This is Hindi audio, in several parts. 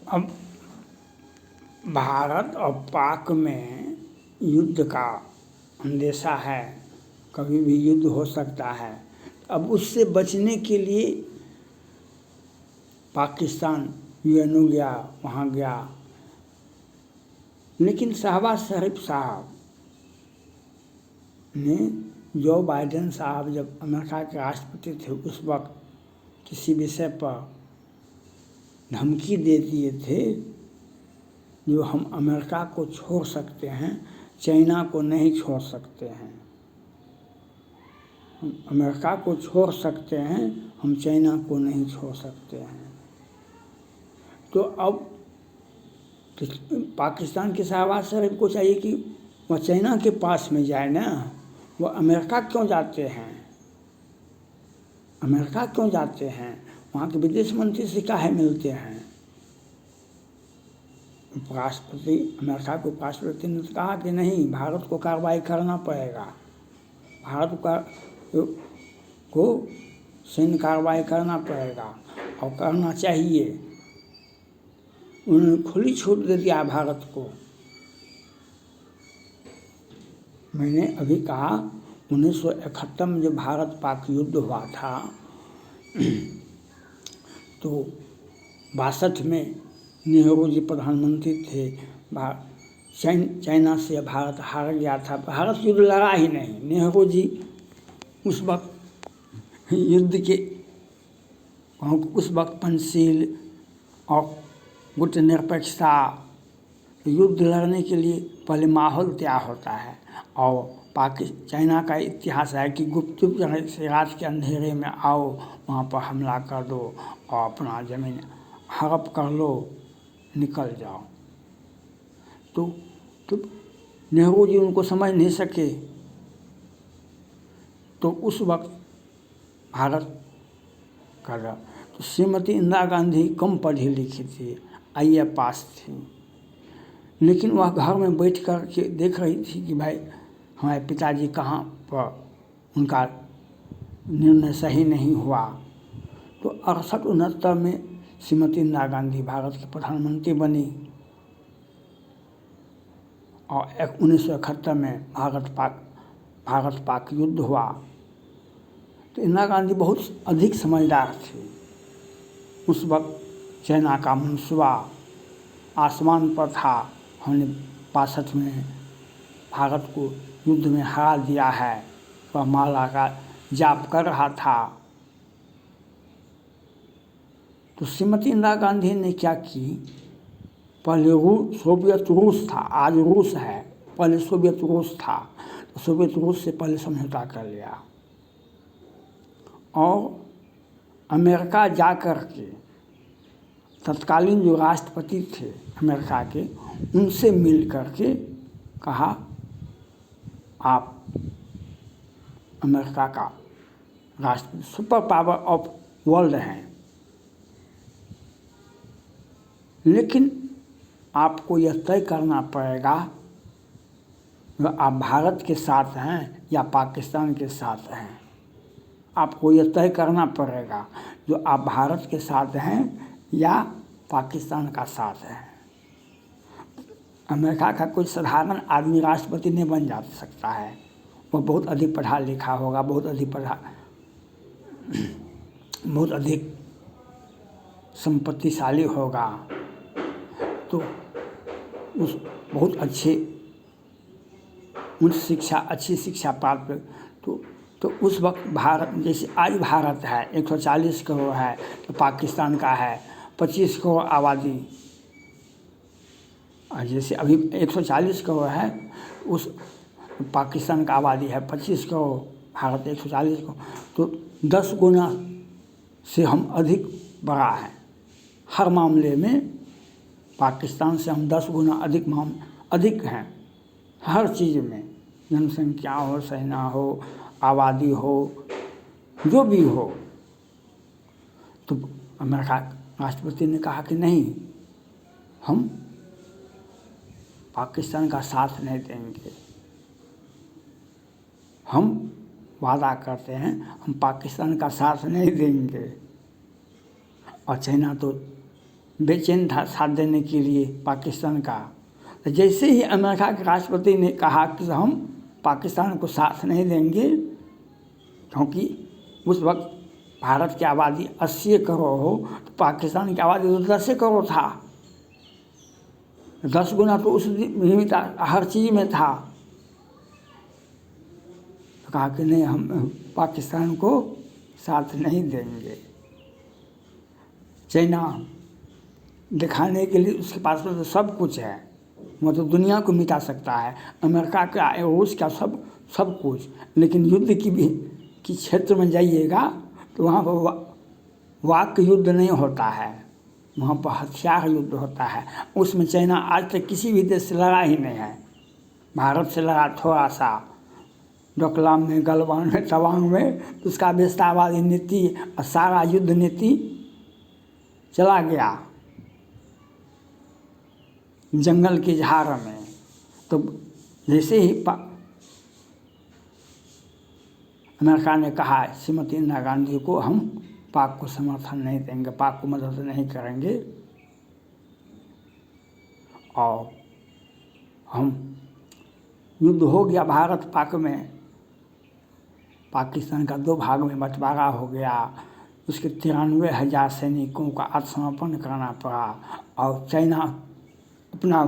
अब भारत और पाक में युद्ध का अंदेशा है, कभी भी युद्ध हो सकता है। अब उससे बचने के लिए पाकिस्तान यूएनओ गया, वहाँ गया, लेकिन शहबाज शरीफ साहब ने, जो बाइडेन साहब जब अमेरिका के राष्ट्रपति थे उस वक्त किसी विषय पर धमकी दे दिए थे जो हम अमेरिका को छोड़ सकते हैं, चाइना को नहीं छोड़ सकते हैं। हम अमेरिका को छोड़ सकते हैं, हम चाइना को नहीं छोड़ सकते हैं। तो अब पाकिस्तान के शहबाज शरीफ को चाहिए कि वह चाइना के पास में जाए ना, वह अमेरिका क्यों जाते हैं? अमेरिका क्यों जाते हैं? वहाँ के विदेश मंत्री से काहे मिलते हैं? उपराष्ट्रपति, अमेरिका के उपराष्ट्रपति ने कहा कि नहीं, भारत को कार्रवाई करना पड़ेगा, भारत को सैन्य कार्रवाई करना पड़ेगा और करना चाहिए। उन्होंने खुली छूट दे दिया भारत को। मैंने अभी कहा 1971 में जब भारत पाक युद्ध हुआ था तो 62 में नेहरू जी प्रधानमंत्री थे। चाइना से भारत हार गया था, भारत युद्ध लड़ा ही नहीं। नेहरू जी उस वक्त युद्ध के उस वक्त पंचशील और गुटनिरपेक्षता, युद्ध लड़ने के लिए पहले माहौल तैयार होता है। और चाइना का इतिहास है कि गुप्त से रात के अंधेरे में आओ, वहाँ पर हमला कर दो और अपना ज़मीन हड़प कर लो, निकल जाओ। तो नेहरू जी उनको समझ नहीं सके। तो उस वक्त भारत कर, तो श्रीमती इंदिरा गांधी कम पढ़ी लिखी थी, IAS पास थी, लेकिन वह घर में बैठ कर के देख रही थी कि भाई हमारे पिताजी कहाँ पर, उनका निर्णय सही नहीं हुआ। तो 68-69 में श्रीमती इंदिरा गांधी भारत की प्रधानमंत्री बनी और 1971 में भारत पाक युद्ध हुआ। तो इंदिरा गांधी बहुत अधिक समझदार थी। उस वक्त चाइना का मनसूबा आसमान पर था, हमने 62 में भारत को युद्ध में हरा दिया है, वह माला का जाप कर रहा था। तो श्रीमती इंदिरा गांधी ने क्या की, पहले सोवियत रूस था, आज रूस है, पहले सोवियत रूस था, तो सोवियत रूस से पहले समझौता कर लिया और अमेरिका जा कर के तत्कालीन जो राष्ट्रपति थे अमेरिका के, उनसे मिल करके कहा आप अमेरिका का राष्ट्रपति, सुपर पावर ऑफ वर्ल्ड हैं, लेकिन आपको यह तय करना पड़ेगा आप भारत के साथ हैं या पाकिस्तान के साथ हैं। आपको यह तय करना पड़ेगा जो आप भारत के साथ हैं या पाकिस्तान का साथ है। अमेरिका का कोई साधारण आदमी राष्ट्रपति नहीं बन जा सकता है, वह बहुत अधिक पढ़ा लिखा होगा, बहुत अधिक संपत्तिशाली होगा, तो उस बहुत अच्छी शिक्षा प्राप्त। तो उस वक्त भारत, जैसे आज भारत है 140 करोड़ है, तो पाकिस्तान का है 25 करोड़ आबादी। जैसे अभी 140 करोड़ है, उस पाकिस्तान का आबादी है 25 करोड़, भारत 140 करोड़, तो 10 गुना से हम अधिक बड़ा है। हर मामले में पाकिस्तान से हम 10 गुना अधिक हैं, हर चीज़ में, जनसंख्या हो, सेना हो, आबादी हो, जो भी हो। तो अमेरिका राष्ट्रपति ने कहा कि नहीं, हम पाकिस्तान का साथ नहीं देंगे, हम वादा करते हैं हम पाकिस्तान का साथ नहीं देंगे। और चाइना तो बेचैन था साथ देने के लिए पाकिस्तान का। तो जैसे ही अमेरिका के राष्ट्रपति ने कहा कि हम पाकिस्तान को साथ नहीं देंगे, क्योंकि उस वक्त भारत की आबादी 80 करोड़ हो तो पाकिस्तान की आबादी तो 10 करोड़ था, 10 गुना तो उस में था, हर चीज़ में था। तो कहा कि नहीं, हम पाकिस्तान को साथ नहीं देंगे। चाइना दिखाने के लिए उसके पास में तो सब कुछ है, वो तो दुनिया को मिटा सकता है, अमेरिका का रूस का सब कुछ। लेकिन युद्ध की क्षेत्र में जाइएगा तो वहाँ पर वाक युद्ध नहीं होता है, वहाँ पर हथियार युद्ध होता है। उसमें चाइना आज तक किसी भी देश से लड़ा ही नहीं है। भारत से लड़ा थोड़ा सा, डोकलाम में, गलवान में, तवांग में, तो उसका विस्तारवादी नीति और सारा युद्ध नीति चला गया जंगल की झाड़ में। तो जैसे ही अमेरिका ने कहा श्रीमती इंदिरा गांधी को, हम पाक को समर्थन नहीं देंगे, पाक को मदद नहीं करेंगे, और हम युद्ध हो गया भारत पाक में, पाकिस्तान का 2 भाग में बंटवारा हो गया, उसके 93,000 सैनिकों का आत्मसमर्पण करना पड़ा, और चाइना अपना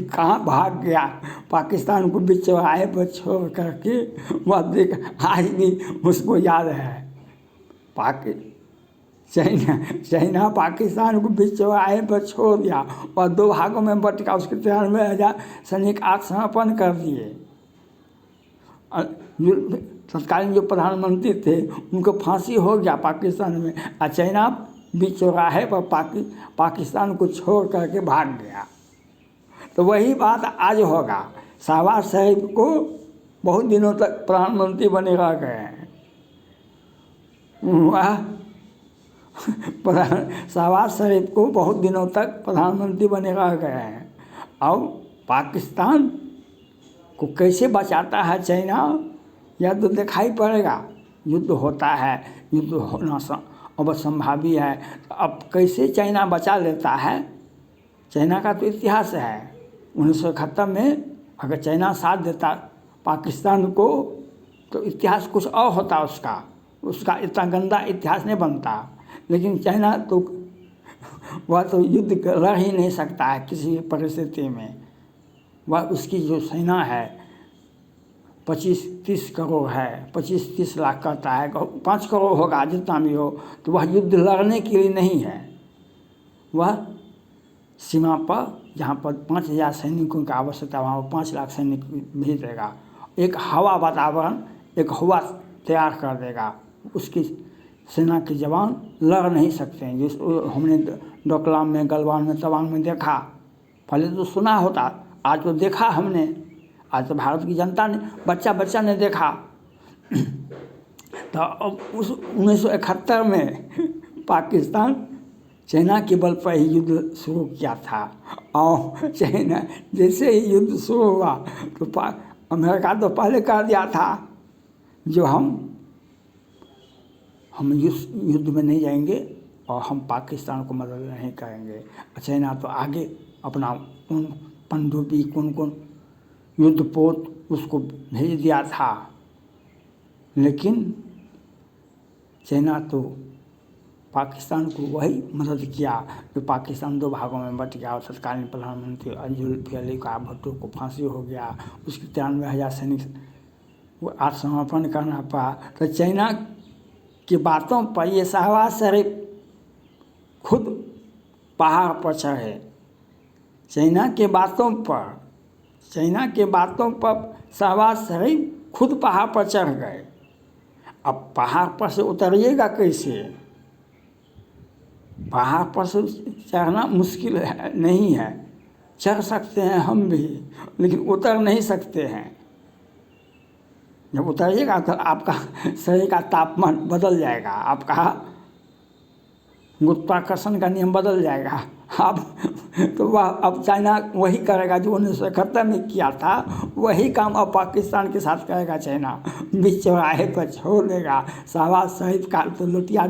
कहाँ भाग गया, पाकिस्तान को बीच चौराहे पर छोड़ करके। वह देख आज भी उसको याद है, चाइना पाकिस्तान को बीच चौराहे पर छोड़ दिया और 2 भागों में बट गया, उसके 93,000 सैनिक आत्मसमर्पण कर दिए। तत्कालीन जो प्रधानमंत्री थे उनको फांसी हो गया पाकिस्तान में, और चाइना बीच चौराहे पर पाकिस्तान को छोड़ करके भाग गया। तो वही बात आज होगा। शहबाज शरीफ को बहुत दिनों तक प्रधानमंत्री बने रह गए हैं, वह शहबाज शरीफ को बहुत दिनों तक प्रधानमंत्री बने रह गए हैं। अब पाकिस्तान को कैसे बचाता है चाइना, यह तो दिखाई पड़ेगा। युद्ध होता है, युद्ध होना अवसंभावी है, तो अब कैसे चाइना बचा लेता है। चाइना का तो इतिहास है, 1971 में अगर चाइना साथ देता पाकिस्तान को तो इतिहास कुछ और होता, उसका इतना गंदा इतिहास नहीं बनता। लेकिन चाइना तो वह तो युद्ध लड़ ही नहीं सकता है किसी भी परिस्थिति में। वह उसकी जो सेना है 25-30 करोड़ है, 25-30 लाख कहता है, 5 करोड़ होगा जितना भी हो, तो वह युद्ध लड़ने के लिए नहीं है। वह सीमा पर जहाँ पर 5,000 सैनिकों की आवश्यकता वहाँ पर 5 लाख सैनिक भेज देगा, एक हवा वातावरण, एक हवा तैयार कर देगा, उसकी सेना के जवान लड़ नहीं सकते हैं। जिस हमने डोकलाम में, गलवान में, तवांग में देखा, पहले तो सुना होता, आज तो देखा हमने, आज तो भारत की जनता ने, बच्चा ने देखा। तो अब उस 1971 में पाकिस्तान चाइना के बल पर ही युद्ध शुरू किया था, और चाइना जैसे ही युद्ध शुरू हुआ तो अमेरिका तो पहले कह दिया था जो हम युद्ध में नहीं जाएंगे और हम पाकिस्तान को मदद नहीं करेंगे। चाइना तो आगे अपना कौन पनडुब्बी, कौन युद्धपोत उसको भेज दिया था, लेकिन चाइना तो पाकिस्तान को वही मदद किया जो पाकिस्तान 2 भागों में बट गया, और तत्कालीन प्रधानमंत्री जुल्फिकार अली भुट्टो को फांसी हो गया, उसके 93,000 सैनिक वो आत्मसमर्पण करना पड़ा। तो चाइना की बातों पर ये शहबाज शरीफ खुद पहाड़ पर चढ़े, चाइना के बातों पर शहबाज शरीफ खुद पहाड़ पर चढ़ गए। अब पहाड़ पर से उतरिएगा कैसे, पहाड़ पर से चढ़ना मुश्किल नहीं है, चढ़ सकते हैं हम भी, लेकिन उतर नहीं सकते हैं। जब उतरिएगा तो आपका शरीर का तापमान बदल जाएगा, आपका गुरुत्वाकर्षण का नियम बदल जाएगा। तो वह अब चाइना वही करेगा जो 1971 में किया था, वही काम अब पाकिस्तान के साथ करेगा चाइना, बीच चौराहे पर छोड़ देगा। शहबाज शरीफ का तो लुटिया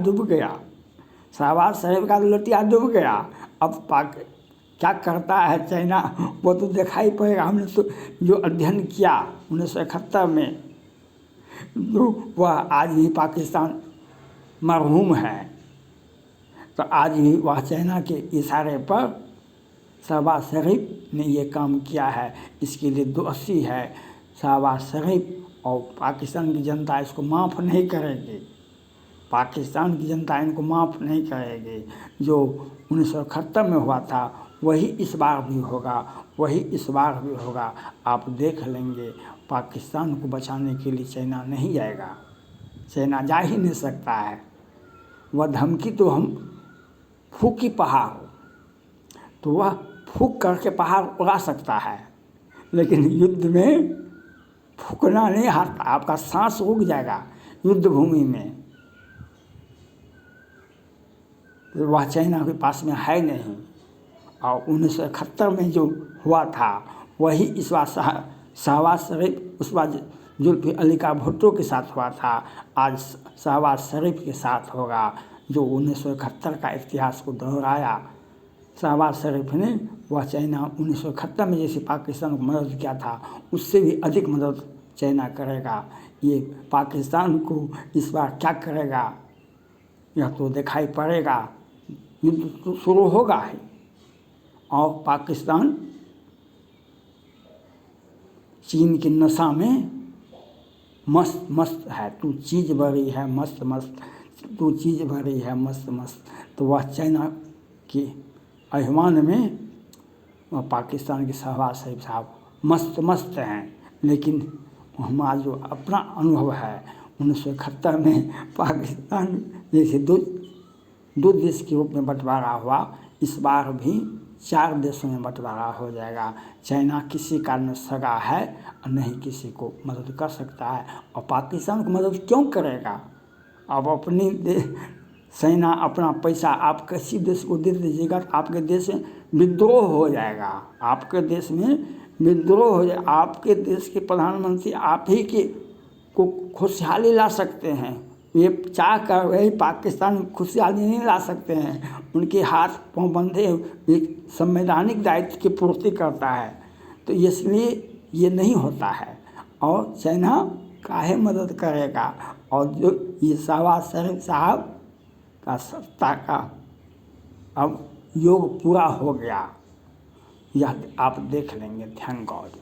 डूब गया, अब पाक क्या करता है चाइना वो तो दिखाई पड़ेगा। हमने तो जो अध्ययन किया 1971 में, जो वह आज भी पाकिस्तान मरहूम है, तो आज भी वह चाइना के इशारे पर शहबाज शरीफ ने ये काम किया है। इसके लिए दोषी है शहबाज शरीफ, और पाकिस्तान की जनता इसको माफ़ नहीं करेगी। पाकिस्तान की जनता इनको माफ़ नहीं करेगी। जो 1971 में हुआ था वही इस बार भी होगा, वही इस बार भी होगा। आप देख लेंगे पाकिस्तान को बचाने के लिए चाइना नहीं जाएगा, चाइना जा ही नहीं सकता है। वह धमकी तो हम फूकी पहाड़ हो तो वह फूक करके पहाड़ उड़ा सकता है, लेकिन युद्ध में फूकना नहीं हारता। आपका सांस रुक जाएगा युद्ध भूमि में, तो वह चाइना के पास में है नहीं। और 1971 में जो हुआ था वही इस बार शहबाज शरीफ उस बार जुल्फिकार अली का भुट्टो के साथ हुआ था, आज शहबाज शरीफ के साथ होगा, जो 1971 का इतिहास को दोहराया। शहबाज शरीफ ने वह चाइना 1971 में जैसे पाकिस्तान को मदद किया था उससे भी अधिक मदद चाइना करेगा। ये पाकिस्तान को इस बार क्या करेगा यह तो दिखाई पड़ेगा। युद्ध तो शुरू होगा ही, और पाकिस्तान चीन की नशा में मस्त मस्त है। तू चीज़ भरी है मस्त मस्त, तू चीज़ भरी है मस्त मस्त। तो वह चाइना के अभिमान में वह पाकिस्तान के शहबाज शरीफ साहब मस्त मस्त हैं। लेकिन हमारा जो अपना अनुभव है 1971 में पाकिस्तान जैसे दो देश के रूप में बंटवारा हुआ, इस बार भी 4 देशों में बंटवारा हो जाएगा। चाइना किसी कारण सगा है और नहीं किसी को मदद कर सकता है, और पाकिस्तान को मदद क्यों करेगा। अब अपनी सेना अपना पैसा आप किसी देश को दे दीजिएगा तो आपके देश में विद्रोह हो जाएगा, आपके देश में विद्रोह हो जाए। आपके देश के प्रधानमंत्री आप ही के को खुशहाली ला सकते हैं, ये चाह कर वही पाकिस्तान में खुशहाली नहीं ला सकते हैं। उनके हाथ पांव बंधे एक संवैधानिक दायित्व की पूर्ति करता है, तो इसलिए ये नहीं होता है। और चाइना काहे मदद करेगा। और जो ये शहबाज शरीफ साहब का सत्ता का अब योग पूरा हो गया, यह आप देख लेंगे। Thank God.